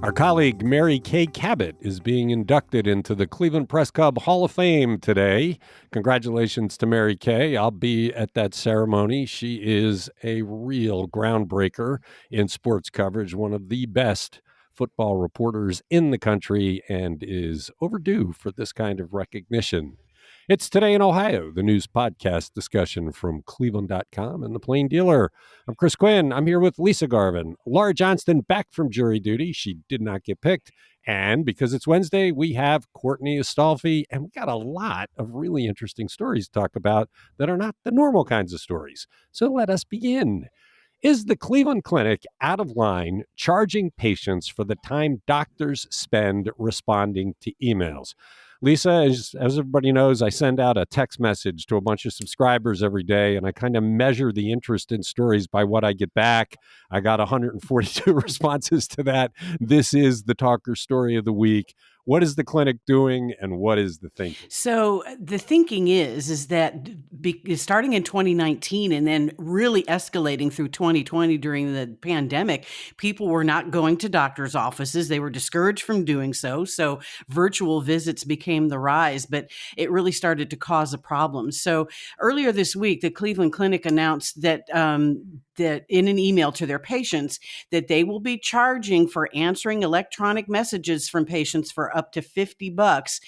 Our colleague Mary Kay Cabot is being inducted into the Cleveland Press Club Hall of Fame today. Congratulations to Mary Kay. I'll be at that ceremony. She is a real groundbreaker in sports coverage, one of the best football reporters in the country, and is overdue for this kind of recognition. It's Today in Ohio, the news podcast discussion from cleveland.com and the Plain Dealer. I'm Chris Quinn. I'm here with Lisa Garvin. Laura Johnston back from jury duty. She did not get picked. And because it's Wednesday, we have Courtney Astolfi, and we got a lot of really interesting stories to talk about that are not the normal kinds of stories. So let us begin. Is the Cleveland Clinic out of line charging patients for the time doctors spend responding to emails? Lisa, as everybody knows, I send out a text message to a bunch of subscribers every day, and I kind of measure the interest in stories by what I get back. I got 142 responses to that. This is the talker story of the week. What is the clinic doing, and what is the thinking? So the thinking is that starting in 2019 and then really escalating through 2020 during the pandemic, people were not going to doctors' offices. They were discouraged from doing so. So virtual visits became the rise, but it really started to cause a problem. So earlier this week, the Cleveland Clinic announced that that in an email to their patients that they will be charging for answering electronic messages from patients for up to $50.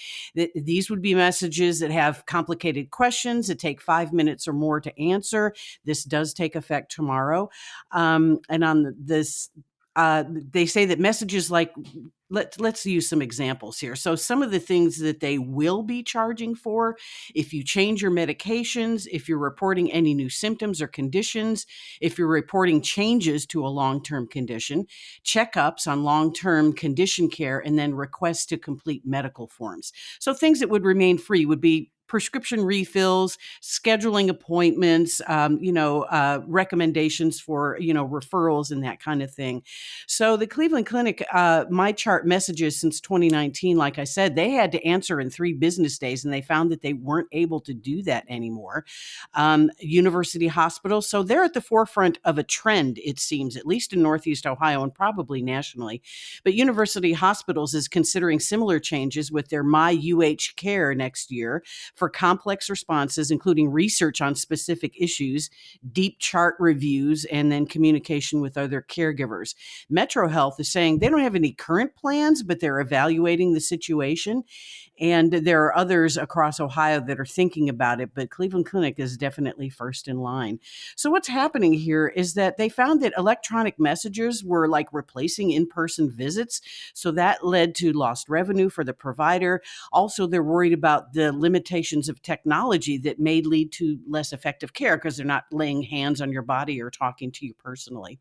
These would be messages that have complicated questions that take 5 minutes or more to answer. This does take effect tomorrow. And on this, they say that messages like, let's use some examples here. So some of the things that they will be charging for: if you change your medications, if you're reporting any new symptoms or conditions, if you're reporting changes to a long-term condition, checkups on long-term condition care, and then requests to complete medical forms. So things that would remain free would be prescription refills, scheduling appointments, recommendations for, referrals and that kind of thing. So the Cleveland Clinic, MyChart messages since 2019, like I said, they had to answer in 3 business days, and they found that they weren't able to do that anymore. University hospitals, so they're at the forefront of a trend, it seems, at least in Northeast Ohio and probably nationally. But University Hospitals is considering similar changes with their My UH Care next year for complex responses, including research on specific issues, deep chart reviews, and then communication with other caregivers. Metro Health is saying they don't have any current plans, but they're evaluating the situation. And there are others across Ohio that are thinking about it, but Cleveland Clinic is definitely first in line. So what's happening here is that they found that electronic messages were like replacing in-person visits. So that led to lost revenue for the provider. Also, they're worried about the limitations of technology that may lead to less effective care because they're not laying hands on your body or talking to you personally.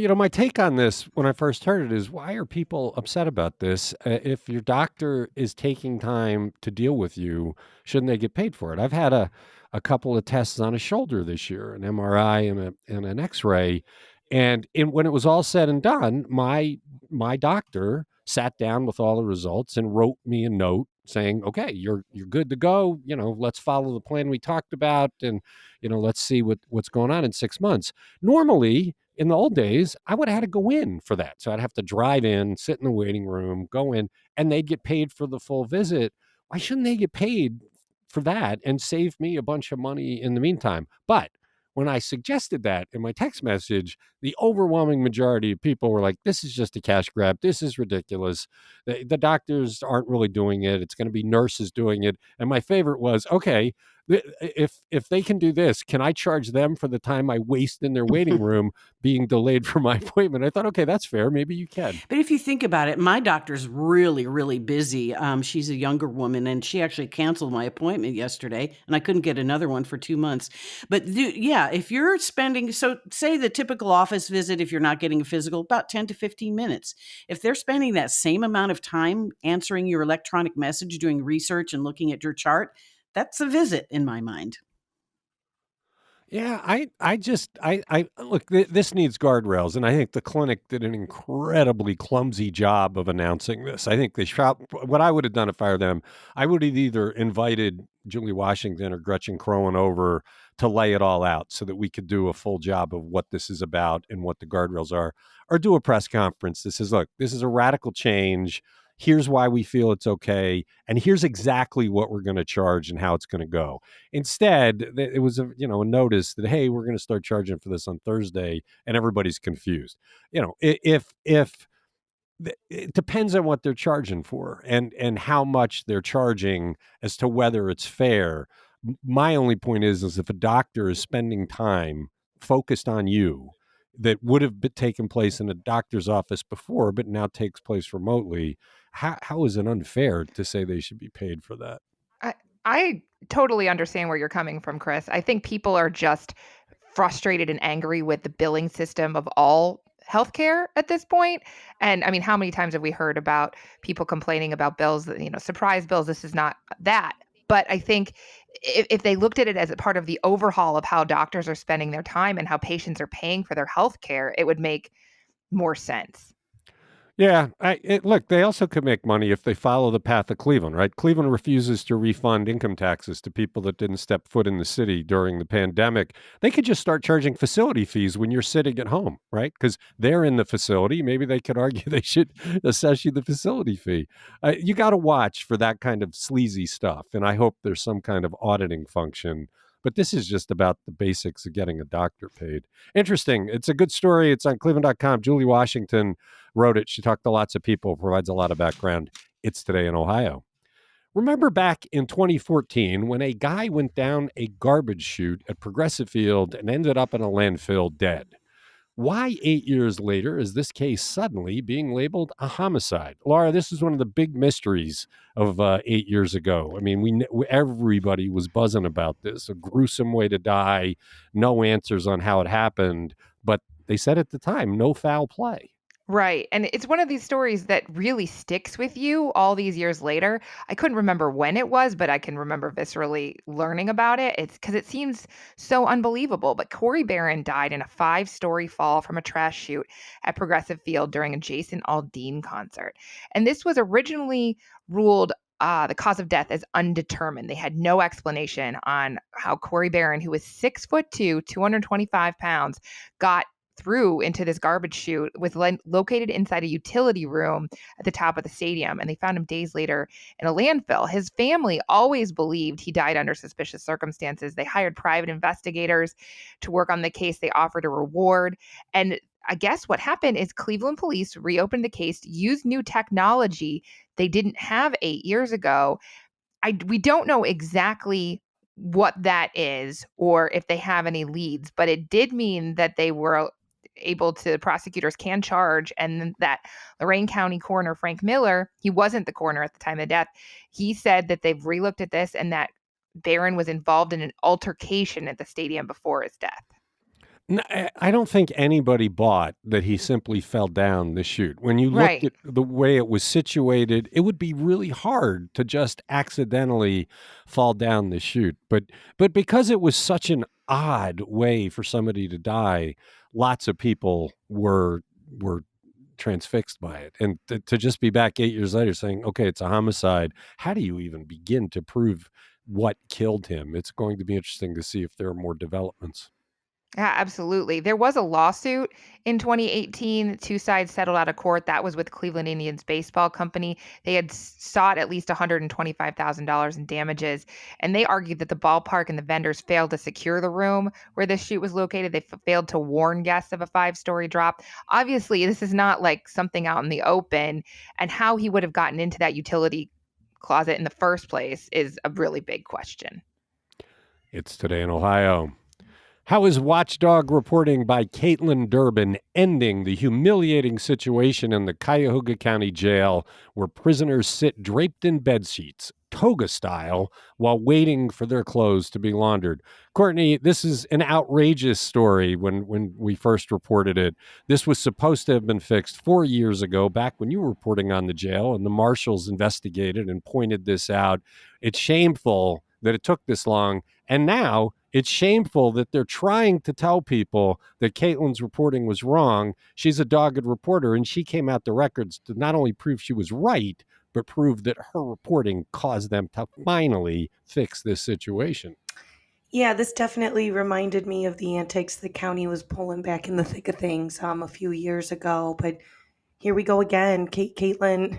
My take on this when I first heard it is, why are people upset about this? If your doctor is taking time to deal with you, shouldn't they get paid for it? I've had a couple of tests on a shoulder this year, an MRI and an X-ray. And when it was all said and done, my doctor sat down with all the results and wrote me a note saying, okay, you're good to go. Let's follow the plan we talked about, and let's see what's going on in 6 months. Normally, in the old days, I would have had to go in for that. So I'd have to drive in, sit in the waiting room, go in, and they'd get paid for the full visit. Why shouldn't they get paid for that and save me a bunch of money in the meantime? But when I suggested that in my text message, the overwhelming majority of people were like, this is just a cash grab. This is ridiculous. The doctors aren't really doing it. It's going to be nurses doing it. And my favorite was, okay, if they can do this, can I charge them for the time I waste in their waiting room being delayed for my appointment? I thought, okay, that's fair. Maybe you can. But if you think about it, my doctor's really, really busy. She's a younger woman, and she actually canceled my appointment yesterday, and I couldn't get another one for 2 months. But if you're spending, so say the typical office visit, if you're not getting a physical, about 10 to 15 minutes. If they're spending that same amount of time answering your electronic message, doing research and looking at your chart, that's a visit in my mind. Yeah, I look, this needs guardrails, and I think the clinic did an incredibly clumsy job of announcing this. I think what I would have done if I were them, I would have either invited Julie Washington or Gretchen Crowan over to lay it all out so that we could do a full job of what this is about and what the guardrails are, or do a press conference that says, look, this is a radical change. Here's why we feel it's okay. And here's exactly what we're going to charge and how it's going to go. Instead, it was a notice that, hey, we're going to start charging for this on Thursday, and everybody's confused. If it depends on what they're charging for and how much they're charging as to whether it's fair. My only point is if a doctor is spending time focused on you that would have taken place in a doctor's office before, but now takes place remotely, how is it unfair to say they should be paid for that? I, I totally understand where you're coming from, Chris. I think people are just frustrated and angry with the billing system of all healthcare at this point. And I mean, how many times have we heard about people complaining about bills that, surprise bills? This is not that. But I think if they looked at it as a part of the overhaul of how doctors are spending their time and how patients are paying for their health care, it would make more sense. Yeah, look, they also could make money if they follow the path of Cleveland, right? Cleveland refuses to refund income taxes to people that didn't step foot in the city during the pandemic. They could just start charging facility fees when you're sitting at home, right? Because they're in the facility. Maybe they could argue they should assess you the facility fee. You got to watch for that kind of sleazy stuff. And I hope there's some kind of auditing function. But this is just about the basics of getting a doctor paid. Interesting. It's a good story. It's on cleveland.com. Julie Washington wrote it. She talked to lots of people, provides a lot of background. It's Today in Ohio. Remember back in 2014 when a guy went down a garbage chute at Progressive Field and ended up in a landfill dead? Why 8 years later is this case suddenly being labeled a homicide? Laura, this is one of the big mysteries of 8 years ago. I mean, everybody was buzzing about this, a gruesome way to die, no answers on how it happened, but they said at the time, no foul play. Right. And it's one of these stories that really sticks with you all these years later. I couldn't remember when it was, but I can remember viscerally learning about it. It's because it seems so unbelievable. But Corey Barron died in a 5-story fall from a trash chute at Progressive Field during a Jason Aldean concert. And this was originally ruled the cause of death as undetermined. They had no explanation on how Corey Barron, who was 6'2", 225 pounds, got through into this garbage chute, was located inside a utility room at the top of the stadium, and they found him days later in a landfill. His family always believed he died under suspicious circumstances. They hired private investigators to work on the case. They offered a reward. And I guess what happened is Cleveland police reopened the case, used new technology they didn't have 8 years ago. We don't know exactly what that is or if they have any leads, but it did mean that they were able to, prosecutors can charge, and that Lorain County coroner Frank Miller, he wasn't the coroner at the time of death, he said that they've relooked at this and that Barron was involved in an altercation at the stadium before his death. No, I don't think anybody bought that he simply fell down the chute. When you looked Right. at the way it was situated, it would be really hard to just accidentally fall down the chute. But because it was such an odd way for somebody to die, lots of people were transfixed by it. And to just be back 8 years later saying, okay, it's a homicide, how do you even begin to prove what killed him? It's going to be interesting to see if there are more developments. Yeah, absolutely. There was a lawsuit in 2018. Two sides settled out of court. That was with Cleveland Indians Baseball Company. They had sought at least $125,000 in damages, and they argued that the ballpark and the vendors failed to secure the room where the chute was located. They failed to warn guests of a 5-story drop. Obviously, this is not like something out in the open, and how he would have gotten into that utility closet in the first place is a really big question. It's Today in Ohio. How is watchdog reporting by Caitlin Durbin ending the humiliating situation in the Cuyahoga County Jail where prisoners sit draped in bedsheets, toga style, while waiting for their clothes to be laundered? Courtney, this is an outrageous story when we first reported it. This was supposed to have been fixed 4 years ago, back when you were reporting on the jail, and the marshals investigated and pointed this out. It's shameful that it took this long. And now it's shameful that they're trying to tell people that Caitlin's reporting was wrong. She's a dogged reporter, and she came out the records to not only prove she was right, but prove that her reporting caused them to finally fix this situation. Yeah, this definitely reminded me of the antics the county was pulling back in the thick of things a few years ago. But here we go again. Caitlin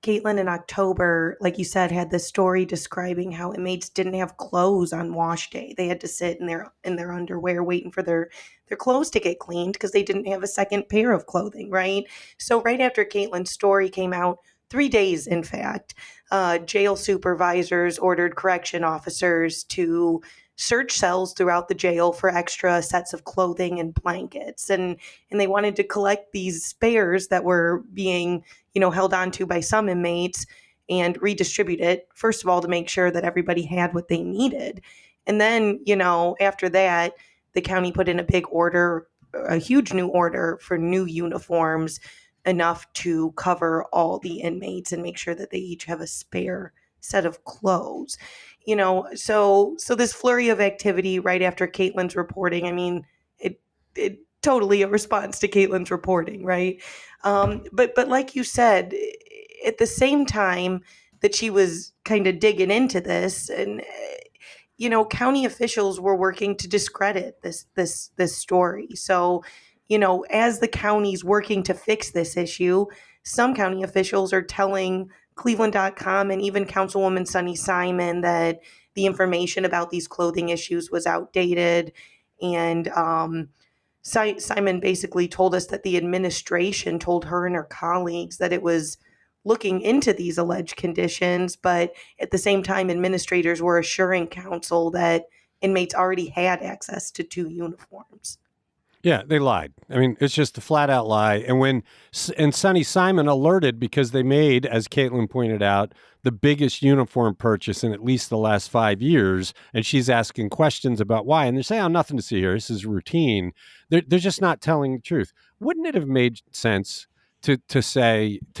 in October, like you said, had this story describing how inmates didn't have clothes on wash day. They had to sit in their underwear waiting for their clothes to get cleaned because they didn't have a second pair of clothing, right? So right after Caitlin's story came out, 3 days in fact, jail supervisors ordered correction officers to search cells throughout the jail for extra sets of clothing and blankets, and they wanted to collect these spares that were being, held onto by some inmates and redistribute it, first of all, to make sure that everybody had what they needed. And then, after that, the county put in a big order, a huge new order for new uniforms, enough to cover all the inmates and make sure that they each have a spare set of clothes. So this flurry of activity right after Caitlin's reporting, I mean, it totally a response to Caitlin's reporting, right? But like you said, at the same time that she was kind of digging into this, and county officials were working to discredit this story. So, as the county's working to fix this issue, some county officials are telling cleveland.com and even Councilwoman Sunny Simon that the information about these clothing issues was outdated. And Simon basically told us that the administration told her and her colleagues that it was looking into these alleged conditions, but at the same time, administrators were assuring council that inmates already had access to two uniforms. Yeah, they lied. I mean, it's just a flat out lie. And Sonny Simon alerted because they made, as Caitlin pointed out, the biggest uniform purchase in at least the last 5 years. And she's asking questions about why. And they're saying, oh, nothing to see here. This is routine. They're just not telling the truth. Wouldn't it have made sense to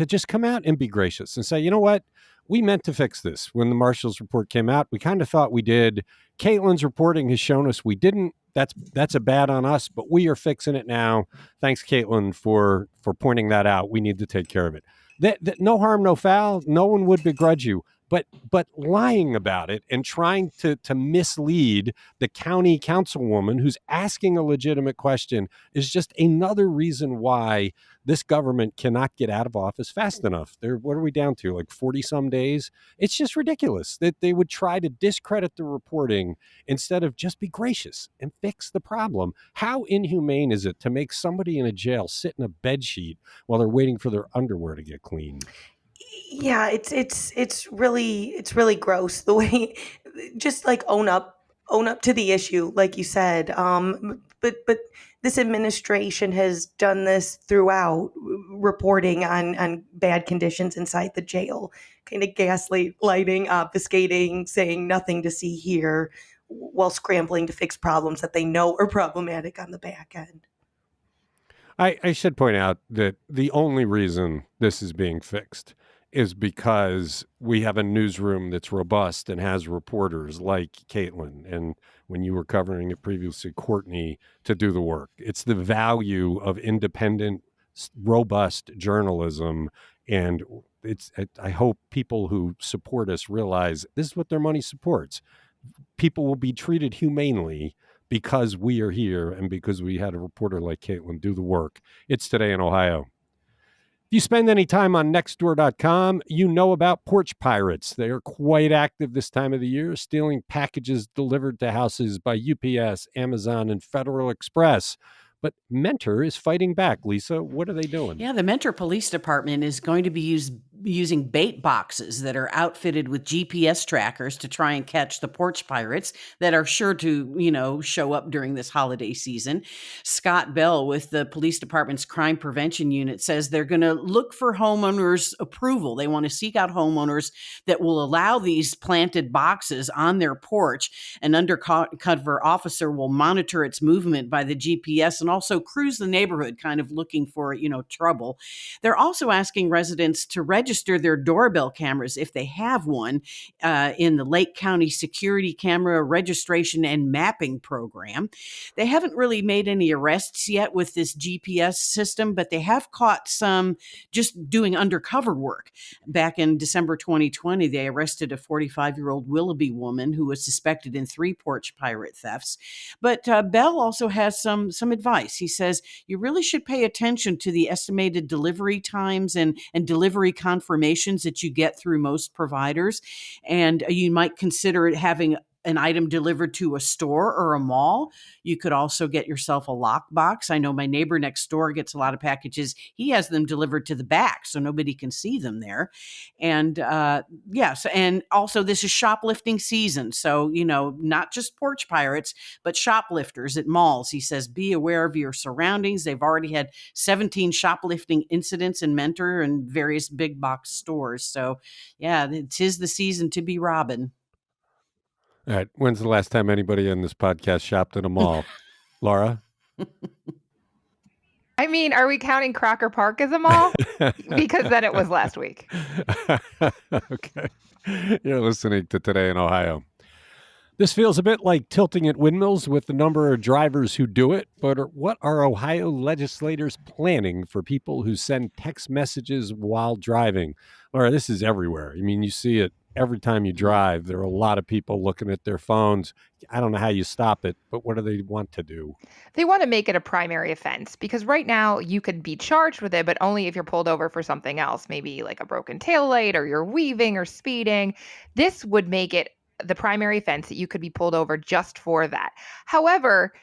just come out and be gracious and say, you know what? We meant to fix this. When the Marshall's report came out, we kind of thought we did. Caitlin's reporting has shown us we didn't. That's a bad on us, but we are fixing it now. Thanks, Caitlin, for pointing that out. We need to take care of it. That no harm, no foul. No one would begrudge you. But lying about it and trying to mislead the county councilwoman who's asking a legitimate question is just another reason why this government cannot get out of office fast enough. What are we down to? Like 40 some days? It's just ridiculous that they would try to discredit the reporting instead of just be gracious and fix the problem. How inhumane is it to make somebody in a jail sit in a bed sheet while they're waiting for their underwear to get clean? Yeah, it's really gross the way, just like own up to the issue, like you said. But this administration has done this throughout, reporting on bad conditions inside the jail, kind of gaslighting, obfuscating, saying nothing to see here, while scrambling to fix problems that they know are problematic on the back end. I should point out that the only reason this is being fixed is because we have a newsroom that's robust and has reporters like Caitlin and when you were covering it previously, Courtney, to do the work. It's the value of independent, robust journalism. And I hope people who support us realize this is what their money supports. People will be treated humanely because we are here and because we had a reporter like Caitlin do the work. It's Today in Ohio. If you spend any time on nextdoor.com, you know about porch pirates. They are quite active this time of the year, stealing packages delivered to houses by UPS, Amazon, and Federal Express. But Mentor is fighting back. Lisa, what are they doing? Yeah, the Mentor Police Department is going to be using bait boxes that are outfitted with GPS trackers to try and catch the porch pirates that are sure to, show up during this holiday season. Scott Bell with the police department's crime prevention unit says they're going to look for homeowners' approval. They want to seek out homeowners that will allow these planted boxes on their porch. An undercover officer will monitor its movement by the GPS and also cruise the neighborhood kind of looking for, trouble. They're also asking residents to register register their doorbell cameras if they have one in the Lake County Security Camera Registration and Mapping Program. They haven't really made any arrests yet with this GPS system, but they have caught some just doing undercover work. Back in December 2020, they arrested a 45-year-old Willoughby woman who was suspected in 3 porch pirate thefts. But Bell also has some advice. He says you really should pay attention to the estimated delivery times and delivery confirmations that you get through most providers. And you might consider having an item delivered to a store or a mall. You could also get yourself a lockbox. I know my neighbor next door gets a lot of packages. He has them delivered to the back so nobody can see them there. And yes, and also this is shoplifting season. So, not just porch pirates, but shoplifters at malls. He says, be aware of your surroundings. They've already had 17 shoplifting incidents in Mentor and various big box stores. So yeah, it is the season to be robbing. All right. When's the last time anybody on this podcast shopped at a mall? Laura? I mean, are we counting Crocker Park as a mall? Because then it was last week. Okay. You're listening to Today in Ohio. This feels a bit like tilting at windmills with the number of drivers who do it, but what are Ohio legislators planning for people who send text messages while driving? Laura, this is everywhere. I mean, you see it every time you drive. There are a lot of people looking at their phones. I don't know how you stop it, but what do they want to do? They want to make it a primary offense because right now you could be charged with it, but only if you're pulled over for something else, maybe like a broken taillight or you're weaving or speeding. This would make it the primary offense that you could be pulled over just for that. However,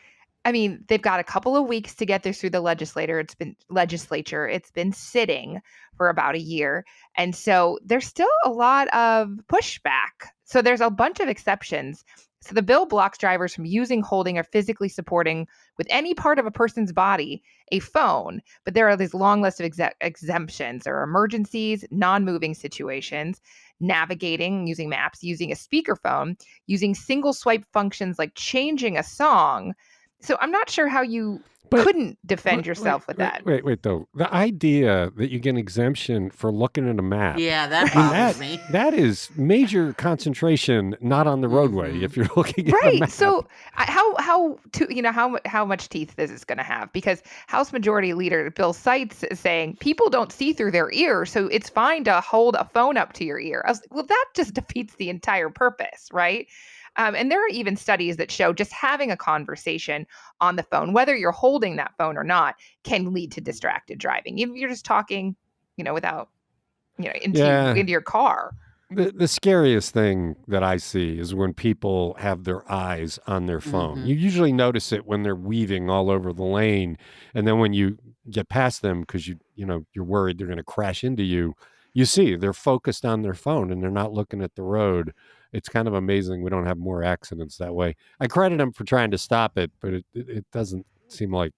I mean, they've got a couple of weeks to get this through the legislature. It's been sitting for about a year. And so there's still a lot of pushback. So there's a bunch of exceptions. So the bill blocks drivers from using, holding, or physically supporting with any part of a person's body a phone. But there are this long list of exemptions. There are emergencies, non-moving situations, navigating, using maps, using a speakerphone, using single swipe functions like changing a song. So I'm not sure how you couldn't defend yourself with that. Wait, though. The idea that you get an exemption for looking at a map. Yeah, that bothers me. That is major concentration, not on the roadway, if you're looking at a map. So how much teeth is this going to have? Because House Majority Leader Bill Seitz is saying people don't see through their ear, so it's fine to hold a phone up to your ear. I was like, well, that just defeats the entire purpose, right? And there are even studies that show just having a conversation on the phone, whether you're holding that phone or not, can lead to distracted driving. Even if you're just talking, without, into your car. The scariest thing that I see is when people have their eyes on their phone. You usually notice it when they're weaving all over the lane. And then when you get past them because you're worried they're going to crash into you, you see they're focused on their phone and they're not looking at the road. It's kind of amazing we don't have more accidents that way. I credit them for trying to stop it, but it doesn't seem like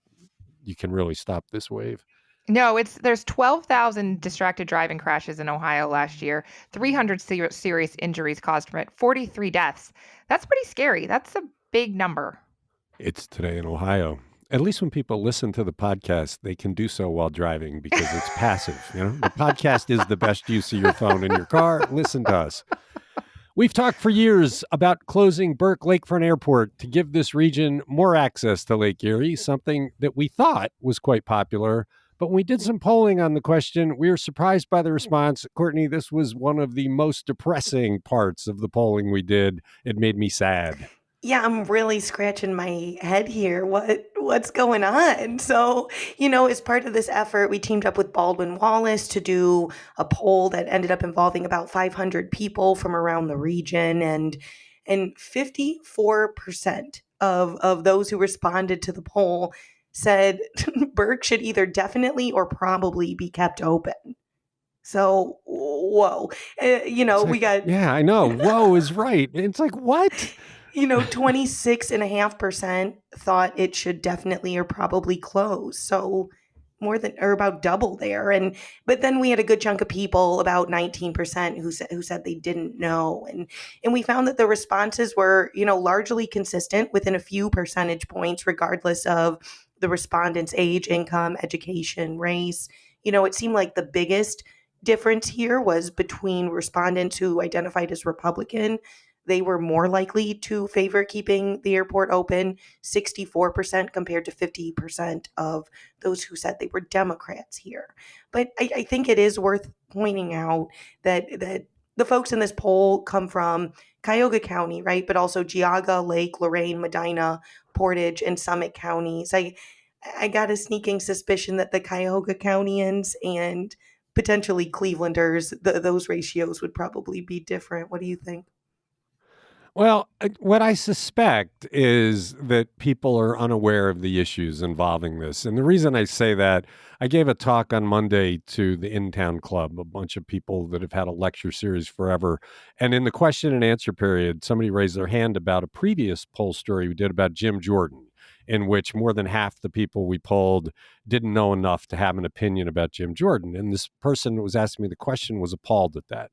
you can really stop this wave. No, there's 12,000 distracted driving crashes in Ohio last year, 300 serious injuries caused from it, 43 deaths. That's pretty scary. That's a big number. It's Today in Ohio. At least when people listen to the podcast, they can do so while driving because it's passive. The podcast is the best use of your phone in your car. Listen to us. We've talked for years about closing Burke Lakefront Airport to give this region more access to Lake Erie, something that we thought was quite popular. But when we did some polling on the question, we were surprised by the response. Courtney, this was one of the most depressing parts of the polling we did. It made me sad. Yeah, I'm really scratching my head here. What's going on? So, as part of this effort, we teamed up with Baldwin Wallace to do a poll that ended up involving about 500 people from around the region, and 54% of those who responded to the poll said Burke should either definitely or probably be kept open. So, whoa, we got... Yeah, I know. Whoa is right. It's like, what? 26.5% thought it should definitely or probably close. So more than, or about double there. But then we had a good chunk of people, about 19%, who said they didn't know. And we found that the responses were, largely consistent within a few percentage points, regardless of the respondents' age, income, education, race. It seemed like the biggest difference here was between respondents who identified as Republican. They were more likely to favor keeping the airport open, 64% compared to 50% of those who said they were Democrats here. But I think it is worth pointing out that the folks in this poll come from Cuyahoga County, right? But also Geauga, Lake, Lorain, Medina, Portage, and Summit counties. I got a sneaking suspicion that the Cuyahoga Countyans and potentially Clevelanders, those ratios would probably be different. What do you think? Well, what I suspect is that people are unaware of the issues involving this. And the reason I say that, I gave a talk on Monday to the In-Town Club, a bunch of people that have had a lecture series forever. And in the question and answer period, somebody raised their hand about a previous poll story we did about Jim Jordan, in which more than half the people we polled didn't know enough to have an opinion about Jim Jordan. And this person that was asking me the question was appalled at that.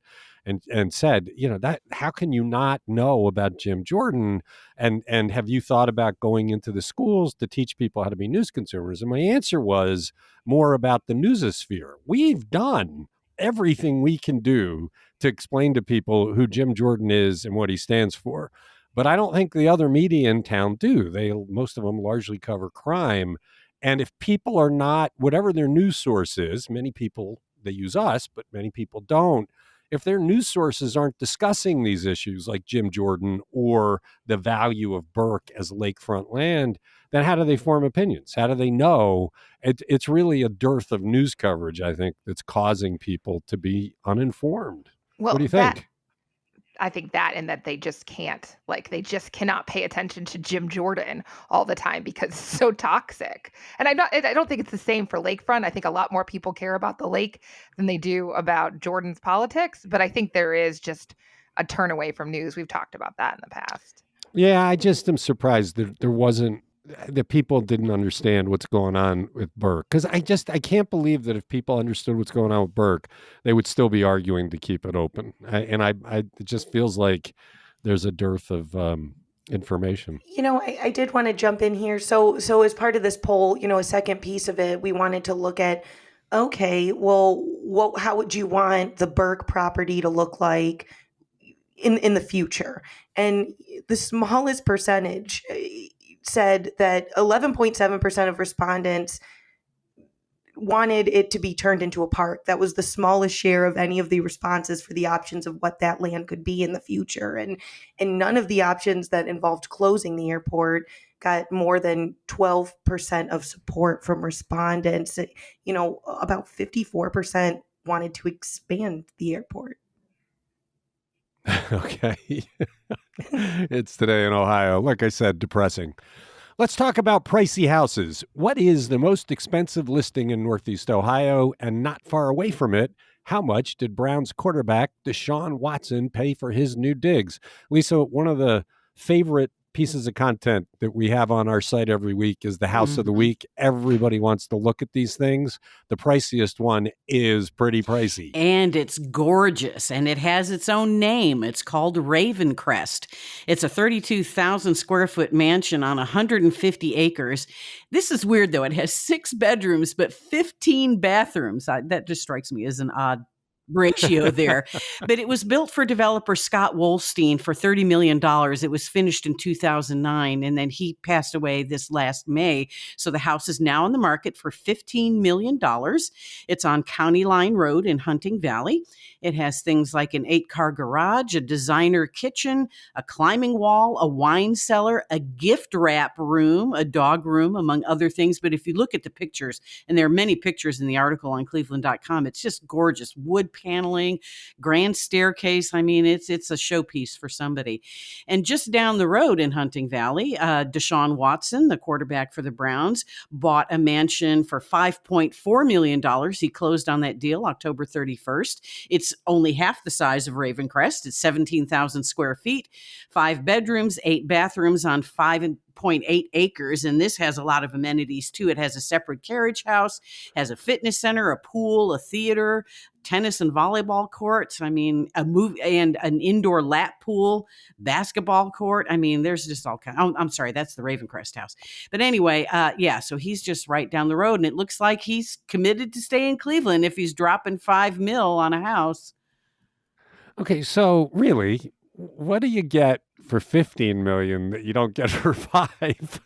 And said, that how can you not know about Jim Jordan? And have you thought about going into the schools to teach people how to be news consumers? And my answer was more about the newsosphere. We've done everything we can do to explain to people who Jim Jordan is and what he stands for. But I don't think the other media in town do. Most of them largely cover crime. And if people are not, whatever their news source is, many people, they use us, but many people don't. If their news sources aren't discussing these issues like Jim Jordan or the value of Burke as lakefront land, then how do they form opinions? How do they know? It's really a dearth of news coverage, I think, that's causing people to be uninformed. Well, what do you think? I think that, and that they just cannot pay attention to Jim Jordan all the time because it's so toxic. And I don't think it's the same for lakefront. I think a lot more people care about the lake than they do about Jordan's politics. But I think there is just a turn away from news. We've talked about that in the past. Yeah, I just am surprised that people didn't understand what's going on with Burke. Because I can't believe that if people understood what's going on with Burke, they would still be arguing to keep it open. It just feels like there's a dearth of information. I did want to jump in here. So as part of this poll, a second piece of it, we wanted to look at, okay, well, how would you want the Burke property to look like in the future? And the smallest percentage said that 11.7% of respondents wanted it to be turned into a park. That was the smallest share of any of the responses for the options of what that land could be in the future. And none of the options that involved closing the airport got more than 12% of support from respondents. About 54% wanted to expand the airport. Okay. It's Today in Ohio. Like I said, depressing. Let's talk about pricey houses. What is the most expensive listing in Northeast Ohio? And not far away from it, how much did Browns quarterback Deshaun Watson pay for his new digs? Lisa, one of the favorite pieces of content that we have on our site every week is the house of the week. Everybody wants to look at these things. The priciest one is pretty pricey. And it's gorgeous, and it has its own name. It's called Ravencrest. It's a 32,000 square foot mansion on 150 acres. This is weird, though. It has 6 bedrooms, but 15 bathrooms. That just strikes me as an odd ratio there. But it was built for developer Scott Wolstein for $30 million. It was finished in 2009, and then he passed away this last May. So the house is now on the market for $15 million. It's on County Line Road in Hunting Valley. It has things like an 8-car garage, a designer kitchen, a climbing wall, a wine cellar, a gift wrap room, a dog room, among other things. But if you look at the pictures, and there are many pictures in the article on cleveland.com, it's just gorgeous. Wood paneling, grand staircase. I mean, it's a showpiece for somebody. And just down the road in Hunting Valley, Deshaun Watson, the quarterback for the Browns, bought a mansion for $5.4 million. He closed on that deal October 31st. It's only half the size of Ravencrest. It's 17,000 square feet, 5 bedrooms, 8 bathrooms on 1.8 acres, and this has a lot of amenities too. It has a separate carriage house, has a fitness center, a pool, a theater, tennis and volleyball courts. I mean, a movie and an indoor lap pool, basketball court. I mean, there's just all kind. Oh, I'm sorry, that's the Ravencrest house. But anyway, yeah. So he's just right down the road, and it looks like he's committed to stay in Cleveland if he's dropping $5 million on a house. Okay, so really, what do you get for 15 million that you don't get for 5?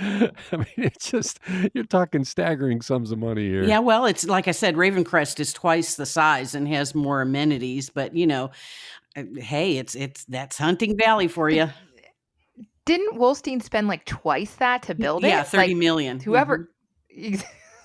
I mean, it's just, you're talking staggering sums of money here. Yeah, well, it's like I said, Ravencrest is twice the size and has more amenities, but hey, it's that's Hunting Valley for you. Didn't Wolstein spend like twice that to build it? Yeah, 30 million. Whoever.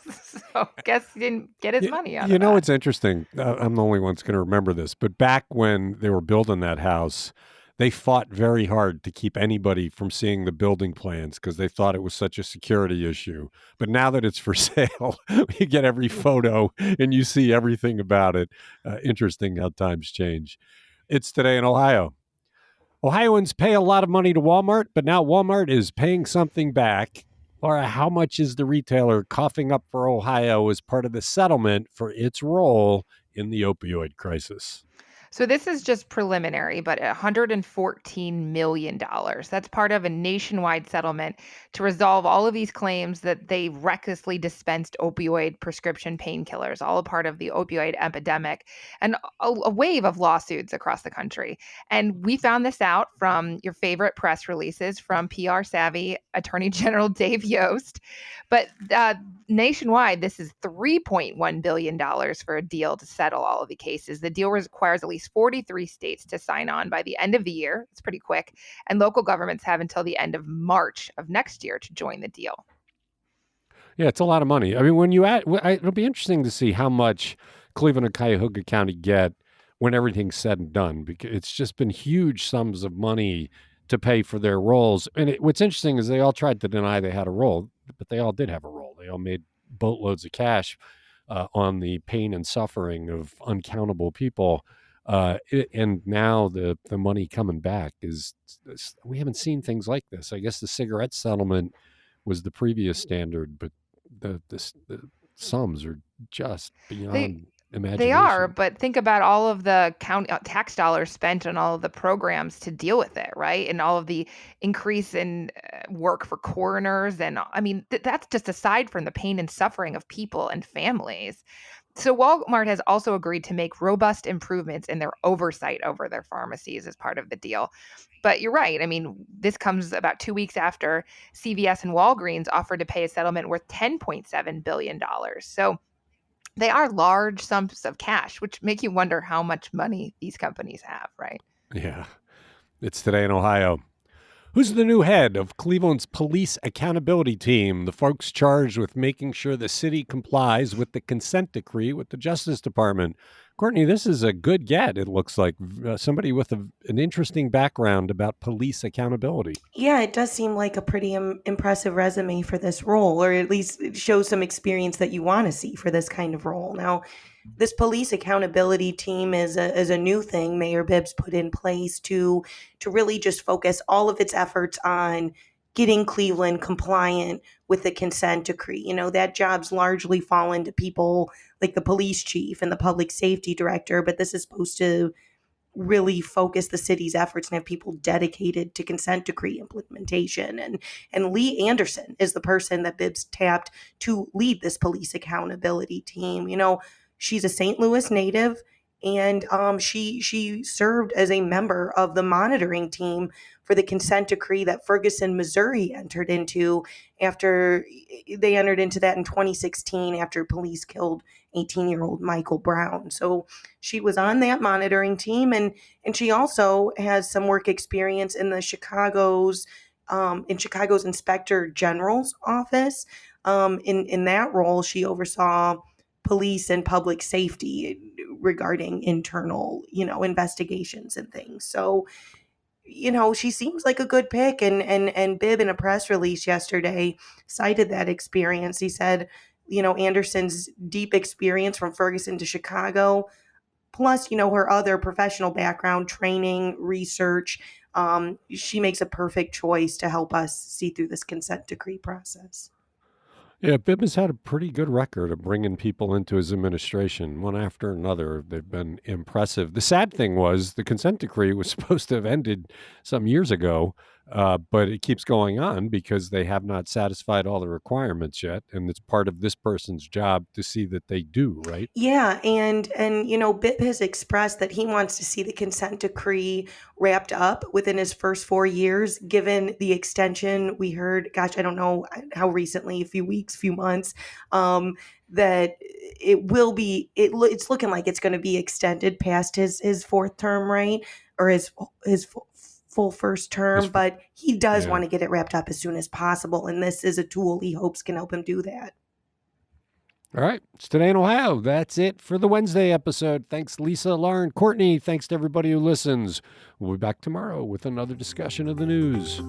So I guess he didn't get his money out of that. It's interesting. I'm the only one that's going to remember this, but back when they were building that house, they fought very hard to keep anybody from seeing the building plans because they thought it was such a security issue. But now that it's for sale, you get every photo and you see everything about it. Interesting how times change. It's Today in Ohio. Ohioans pay a lot of money to Walmart, but now Walmart is paying something back. Laura, how much is the retailer coughing up for Ohio as part of the settlement for its role in the opioid crisis? So this is just preliminary, but $114 million. That's part of a nationwide settlement to resolve all of these claims that they recklessly dispensed opioid prescription painkillers, all a part of the opioid epidemic, and a wave of lawsuits across the country. And we found this out from your favorite press releases from PR savvy Attorney General Dave Yost. But nationwide, this is $3.1 billion for a deal to settle all of the cases. The deal requires at least 43 states to sign on by the end of the year. It's pretty quick. And local governments have until the end of March of next year to join the deal. Yeah, it's a lot of money. I mean, when you add, it'll be interesting to see how much Cleveland and Cuyahoga County get when everything's said and done, because it's just been huge sums of money to pay for their roles. And what's interesting is they all tried to deny they had a role, but they all did have a role. They all made boatloads of cash on the pain and suffering of uncountable people. And now the money coming back we haven't seen things like this. I guess the cigarette settlement was the previous standard, but the sums are just beyond imagination. They are, but think about all of the county tax dollars spent on all of the programs to deal with it, right? And all of the increase in work for coroners. And I mean, that's just aside from the pain and suffering of people and families. So Walmart has also agreed to make robust improvements in their oversight over their pharmacies as part of the deal. But you're right. I mean, this comes about 2 weeks after CVS and Walgreens offered to pay a settlement worth $10.7 billion. So they are large sums of cash, which make you wonder how much money these companies have, right? Yeah. It's Today in Ohio. Who's the new head of Cleveland's police accountability team? The folks charged with making sure the city complies with the consent decree with the Justice Department. Courtney, this is a good get, it looks like. Somebody with an interesting background about police accountability. Yeah, it does seem like a pretty impressive resume for this role, or at least it shows some experience that you want to see for this kind of role. Now, this police accountability team is a new thing Mayor Bibbs put in place to really just focus all of its efforts on getting Cleveland compliant with the consent decree. You know, that job's largely fallen to people like the police chief and the public safety director, but this is supposed to really focus the city's efforts and have people dedicated to consent decree implementation. And Lee Anderson is the person that Bibbs tapped to lead this police accountability team. You know, she's a St. Louis native, and she served as a member of the monitoring team for the consent decree that Ferguson, Missouri entered into after they entered into that in 2016 after police killed 18-year-old Michael Brown. So she was on that monitoring team, and she also has some work experience in the Chicago's Inspector General's office. In that role, she oversaw police and public safety regarding internal, investigations and things. So, she seems like a good pick. And Bibb in a press release yesterday cited that experience. He said, Anderson's deep experience from Ferguson to Chicago, plus, her other professional background, training, research, she makes a perfect choice to help us see through this consent decree process. Yeah, Bibb has had a pretty good record of bringing people into his administration, one after another. They've been impressive. The sad thing was the consent decree was supposed to have ended some years ago, but it keeps going on because they have not satisfied all the requirements yet, and it's part of this person's job to see that they do, right? Yeah, and Bibb has expressed that he wants to see the consent decree wrapped up within his first 4 years, given the extension we heard, gosh, I don't know how recently, a few weeks, few months, that it will be, it's looking like it's going to be extended past his fourth term, right? Or his full first term, His- but he does yeah. want to get it wrapped up as soon as possible. And this is a tool he hopes can help him do that. All right. It's Today in Ohio. That's it for the Wednesday episode. Thanks, Lisa, Lauren, Courtney. Thanks to everybody who listens. We'll be back tomorrow with another discussion of the news.